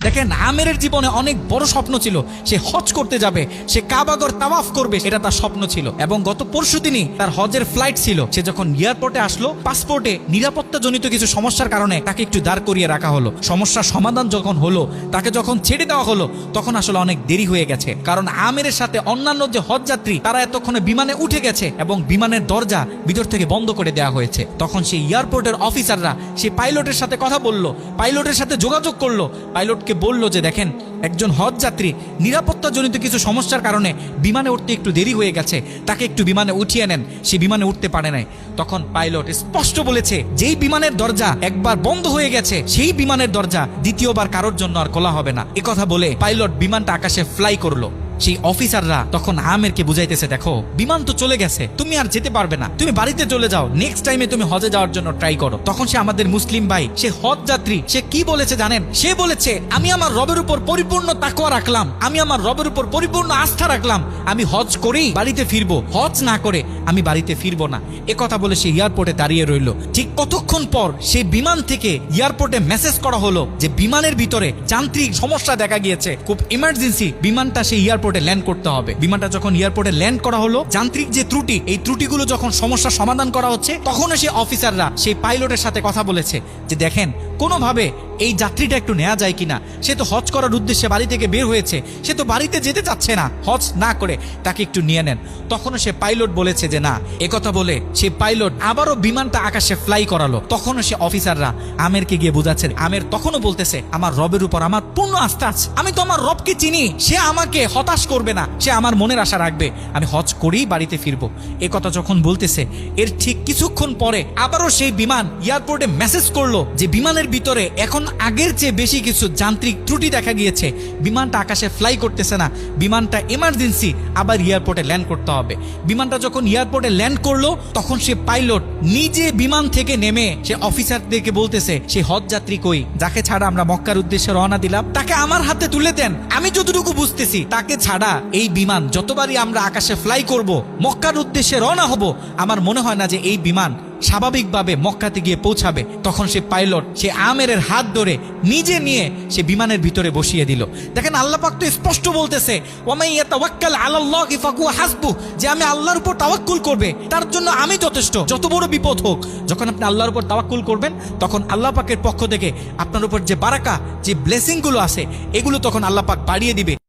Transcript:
দেখেন, আমেরের জীবনে অনেক বড় স্বপ্ন ছিল। সে হজ করতে যাবে, সে কাবাগর তাওয়াফ করবে, এটা তার স্বপ্ন ছিল। এবং গত পরশুদিনই তার হজের ফ্লাইট ছিল। সে যখন এয়ারপোর্টে আসলো, পাসপোর্টে নিরাপত্তাজনিত কিছু সমস্যার কারণে তাকে একটু দাঁড় করিয়ে রাখা হলো। সমস্যার সমাধান যখন হলো, তাকে যখন ছেড়ে দেওয়া হলো, তখন আসলে অনেক দেরি হয়ে গেছে। কারণ আমেরের সাথে অন্যান্য যে হজ যাত্রী, তারা এতক্ষণে বিমানে উঠে গেছে এবং বিমানের দরজা ভিতর থেকে বন্ধ করে দেওয়া হয়েছে। তখন সেই এয়ারপোর্টের অফিসাররা সেই পাইলটের সাথে কথা বললো, পাইলটের সাথে যোগাযোগ করলো, পাইলটকে বলল যে দেখেন, একজন হজ যাত্রী নিরাপত্তাজনিত কিছু সমস্যার কারণে বিমানে উঠতে একটু দেরি হয়ে গেছে, তাকে একটু বিমানে উঠিয়ে নেন। সে বিমানে উঠতে পারে নাই। তখন পাইলট স্পষ্ট বলেছে, যেই বিমানের দরজা একবার বন্ধ হয়ে গেছে, সেই বিমানের দরজা দ্বিতীয়বার কারোর জন্য আর খোলা হবে না। কথা বলে পাইলট বিমানটা আকাশে ফ্লাই করলো। সেই অফিসাররা তখন আমেরকে বুঝাইতেছে, দেখো বিমান তো চলে গেছে, তুমি আর যেতে পারবে না, তুমি বাড়িতে চলে যাও, নেক্সট টাইমে তুমি হজে যাওয়ার জন্য ট্রাই করো। তখন সে আমাদের মুসলিম ভাই, সে হজ যাত্রী, সে কি বলেছে জানেন? সে বলেছে, আমি আমার রবের উপর পরিপূর্ণ তাকওয়া রাখলাম, আমি আমার রবের উপর পরিপূর্ণ আস্থা রাখলাম, আমি হজ করেই বাড়িতে ফিরবো, হজ না করে আমি বাড়িতে ফিরবো না। কথা বলে সে এয়ারপোর্টে দাঁড়িয়ে রইল। ঠিক কতক্ষণ পর সেই বিমান থেকে এয়ারপোর্টে মেসেজ করা হলো যে বিমানের ভিতরে যান্ত্রিক সমস্যা দেখা গিয়েছে, খুব ইমার্জেন্সি, বিমানটা সেই এয়ারপোর্টে ল্যান্ড করতে হবে। বিমানটা যখন এয়ারপোর্টে ল্যান্ড করা হলো, যান্ত্রিক যে ত্রুটি, এই ত্রুটিগুলো যখন সমস্যা সমাধান করা হচ্ছে, তখন সেই অফিসাররা সেই পাইলটের সাথে কথা বলেছে যে দেখেন, কোনোভাবে এই যাত্রীটা একটু নেওয়া যায় কিনা। সে তো হজ করার উদ্দেশ্যে বাড়ি থেকে বের হয়েছে, সে তো বাড়িতে যেতে চাচ্ছে না, হজ না করে তাকে একটু নিয়ে নেন। তখনও সে পাইলট বলেছে যে না। কথা বলে সে পাইলট আবারও বিমানটা আকাশে ফ্লাই করালো। তখনও সে অফিসাররা আমেরকে গিয়ে বোঝাচ্ছে। আমের তখনও বলতেছে, আমার রবের উপর আমার পূর্ণ আস্থা আছে, আমি তো আমার রবকে চিনি, সে আমাকে হতাশ করবে না, সে আমার মনের আশা রাখবে, আমি হজ করেই বাড়িতে ফিরবো। কথা যখন বলতেছে, এর ঠিক কিছুক্ষণ পরে আবারও সেই বিমান এয়ারপোর্টে মেসেজ করলো যে বিমানের ভিতরে এখন আগের চেয়ে বেশি কিছু যান্ত্রিক ত্রুটি দেখা গিয়েছে, বিমানটা আকাশে ফ্লাই করতেছে না, বিমানটা এমার্জেন্সি, আবার এয়ারপোর্টে ল্যান্ড করতে হবে। বিমানটা যখন এয়ারপোর্টে ল্যান্ড করলো, তখন সে পাইলট নিজে বিমান থেকে নেমে সে অফিসারদেরকে বলতেছে, সে হজ যাত্রী কই, যাকে ছাড়া আমরা মক্কার উদ্দেশ্যে রওনা দিলাম, তাকে আমার হাতে তুলে দেন। আমি যতটুকু বুঝতেছি, তাকে ছাড়া এই বিমান যতবারই আমরা আকাশে ফ্লাই করব, মক্কার উদ্দেশ্যে রওনা হব, আমার মনে হয় না যে এই বিমান স্বাভাবিকভাবে মক্কাতে গিয়ে পৌঁছাবে। তখন সে পাইলট সে আমেরের হাত ধরে নিজে নিয়ে সে বিমানের ভিতরে বসিয়ে দিল। দেখেন, আল্লাহ পাক তো স্পষ্ট বলতেছে, ওয়ামাই ইয়াতাওয়াক্কাল আলাল্লাহি ফাহুয়া হাসবুহ, যে আমি আল্লাহর উপর তাওয়াক্কুল করবে, তার জন্য আমি যথেষ্ট, যত বড় বিপদ হোক। যখন আপনি আল্লাহর উপর তাওয়াক্কুল করবেন, তখন আল্লাহ পাকের পক্ষ থেকে আপনার উপর যে বারাকা, যে ব্লেসিং গুলো আছে, এগুলো তখন আল্লাহ পাক বাড়িয়ে দিবে।